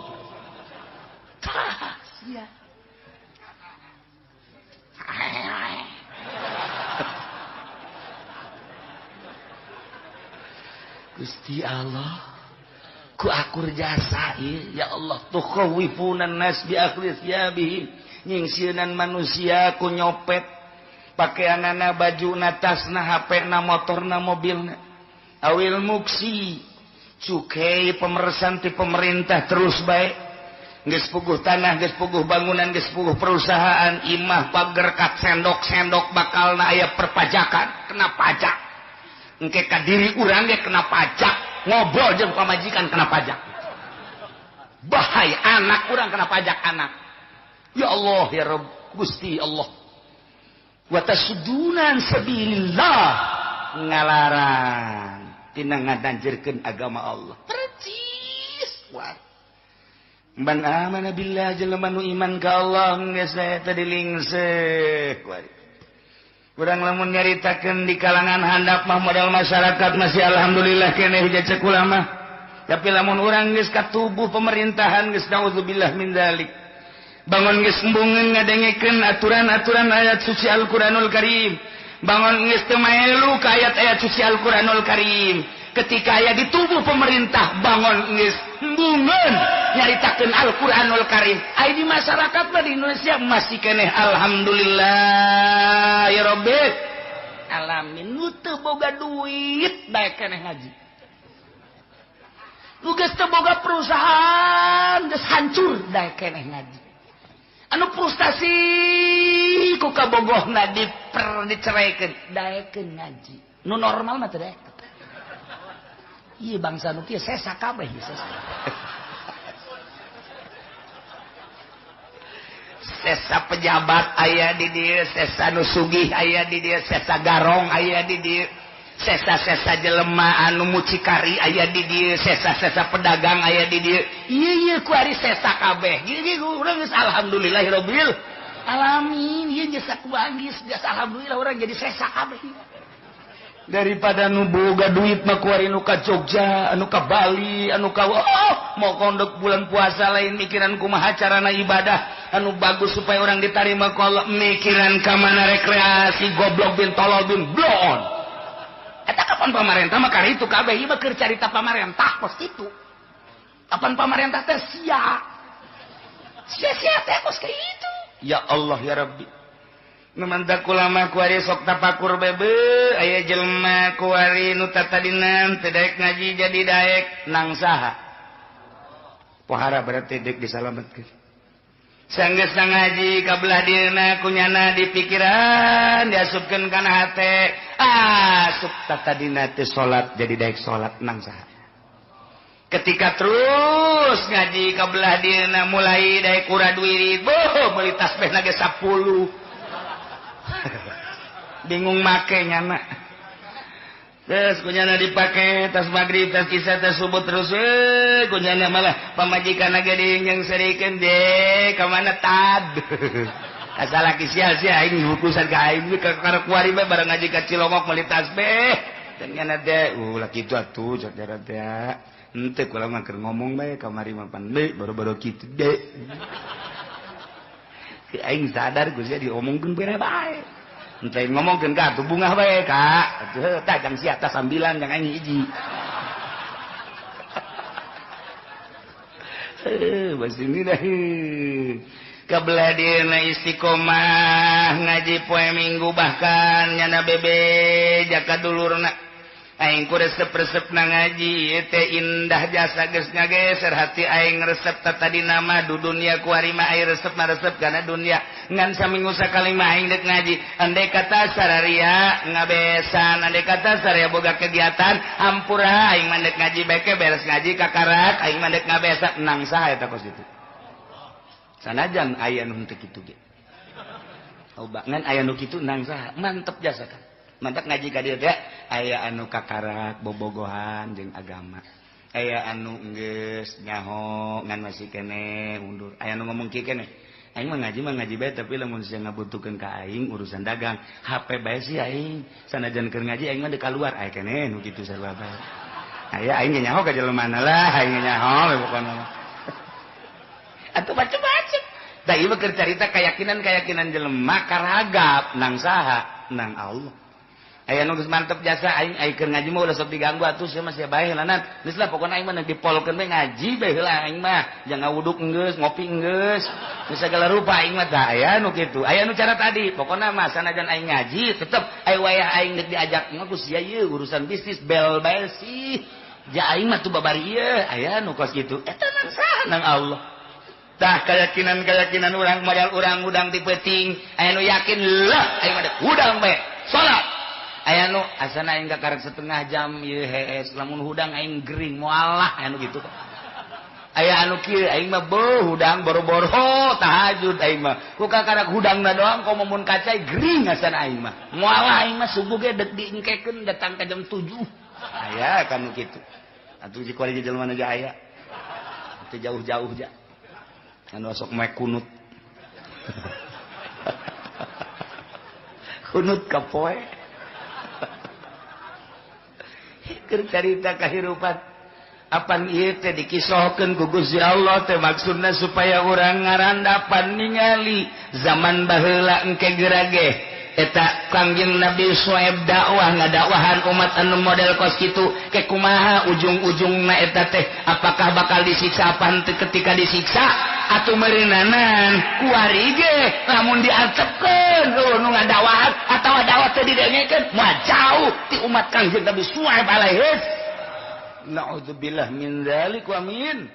Sia. Gusti Allah ku akur jasa ya Allah tukhawifunan nas bi akhri siyabihim, nyingsieunan manusia ku nyopet pakaianana, bajuna, tasna, HP-na, motorna, mobilna. Awil muksi cukai pemeresan ti pemerintah terus baik, geus puguh tanah, geus puguh bangunan, geus puguh perusahaan, imah pager kat sendok-sendok bakalna aya perpajakan, kena pajak. Engke ka diri urang ge kena pajak, ngobrol jeung pamajikan kena pajak. Bahaya anak urang kena pajak anak. Ya Allah ya Rabb Gusti Allah. Wa tasuddunan sabilillah, ngalarang tina ngadanjirkeun agama Allah. Percis kuat. Man amana billah jelema nu iman ka Allah geus eta dilingseuk kuat. Urang lamun nyaritakeun di kalangan handap mah modal masyarakat masih alhamdulillah keneh jecek ulama. Tapi lamun urang geus katubuh pemerintahan geus naudzubillah min dzalik. Bangun geus embungeun ngadengekeun aturan-aturan ayat suci Al-Qur'anul Karim. Bangun geus teu maelu ka ayat-ayat suci Al-Qur'anul Karim. Ketika aya di tubuh pemerintah bangun geus embungeun nyaritakeun Al-Qur'anul Karim. Ai di masyarakat mah di Indonesia masih keneh alhamdulillah ya rabbil alamin. Nu teu boga duit daek keneh ngaji. Nu geus teu boga perusahaan geus hancur daek keneh ngaji. Anu frustasi ku kabogohna diceraikeun daekeun ngaji. Nu normal mah teu daek. Iya bangsa nu kieu sesa kabeh sesa. sesa pejabat aya di dieu, sesa nu sugih aya di dieu, sesa garong aya di dieu, sesa-sesa jelema anu mucikari aya di dieu, sesa-sesa pedagang aya di dieu. Ieu ku ari sesa kabeh. Gini urang geus alhamdulillahirabbil alamin. Ieu jasa kubanggis, jasa alhamdulillah urang jadi sesa kabeh. Daripada nu boga duit mah kuari nu ka Jogja, anu ka Bali, anu ka mau kondok bulan puasa lain mikiran kumaha carana ibadah anu bagus supaya orang diterima ku Allah, mikiran ka mana rekreasi goblok bin tolol bin blon. Eta kapan pamarentah mah kari itu kabeh ieu mah keur carita pamarentah kos kitu. Kapan pamarentah teh sia-sia teh kos kitu. Ya Allah ya Rabbi. Numantak ulama kuari sok tapakur bebe aya jelema kuari nu tatadinan teu daek ngaji jadi daek nang saha pohara berarti dek disalametkeun sanggeus ngaji kabelah dieuna kunyana di pikiran diasupkeun kana hate asup tatadina teh salat jadi daek salat nang saha ketika terus ngaji kabelah dieuna mulai daek urad wirid meuli tasbihna ge 10 bingung make nyana terus kunyana dipake tas maghrib tas isya tas subuh terus kunyana malah pamajikan gede yang serikeun deh kamana tad asal laki sia-sia aing hukusan ka aing ka karep kuari bae bareng ngaji ka Cilongok meuli tasbih dan nyana teh laki itu atuh saudara teh henteu kula mah keur ngomong bae kamari mapan bae baru-baru kitu deh aing sadar geus diomongkeun bener bae entah ngomongkeun ka atuh bungah bae Kak tah jang sia tah sambilan jang aing hiji bas ini dah kabelah dieuna istiqomah ngaji poe Minggu bahkan nyana bebe jaka dulurna aing ku resep-resep na ngaji teh indah jasa geus ngageser hati aing resep tadi nama du dunia ku ari mah aya resep na resep kana dunia ngan saminggu sakali mah aing dek ngaji andai kata sararia ngabesan andai kata sararia boga kegiatan hampura aing mandek ngaji beke beres ngaji kakarak aing mandek ngabesa nang saha eta kos itu sanajan aya nu henteu kitu ge oba ngan aya nu kitu nang saha mantep jasa kan mantap ngaji ka dieu teh aya anu kakarak bobogohan jeung agama aya anu geus nyaho ngan masih kene undur aya anu ngomong kieu keneh aing mah ngaji bae tapi lamun sia ngabutuhkeun ka aing urusan dagang HP bae sih aing sanajan keur ngaji aing mah deuk kaluar aya keneh nu kitu sarua bae aya aing nyaho ka jelemana lah aing nyaho pokona atuh macem-macem da ieu mah keur carita keyakinan jelema karagap nang saha nang Allah aya nu geus mantep jasa aing keur ngaji mah ulah sok diganggu atuh sia mah sia bae helanan geus lah pokona aing mah neuk dipolkeun bae ngaji bae heula aing mah jangan wuduk enggeus ngopi enggeus geus segala rupa aing mah tah aya nu kitu aya nu cara tadi pokona mah sanajan aing ngaji tetep aya wayah aing deuk diajak mah ku sia ieu urusan bisnis bel bae sih ja aing mah tuh babari ieu aya nu kos kitu eta nang saha nang Allah tah keyakinan urang modal urang udang di peuting aya nu yakin lah aing mah udang bae salat aya nu asana aing kakarek setengah jam ieu hees lamun hudang aing gering moalah aya nu kitu aya anu kieu aing mah hudang boro-boro tahajud aing mah ku kakarek hudangna doang komo mun kacai gering asana aing mah moalah aing mah subuh ge deuk diengkekeun datang ka jam 7 aya kanu kitu atuh jikuari jelema ge aya teu jauh-jauh ja anu sok mae kunut kunut ka poe keur carita kahirupan apan ieu teh dikisahkeun ku Gusti Allah teh maksudna supaya urang ngarandapan ningali zaman baheula engke gerage eta Kangjeng Nabi Syuaib dakwah ngadakwahan umat anu model kos kitu ke kumaha ujung-ujungna eta teh apakah bakal disiksa apa henteu ketika disiksa atuh meureunanan kuari ge lamun diantepkeun nu ngadakwahan atawa dakwah teh didengekeun moal jauh ti umat Kangjeng Nabi Syuaib alaihi na'udzubillah min dzalik wa min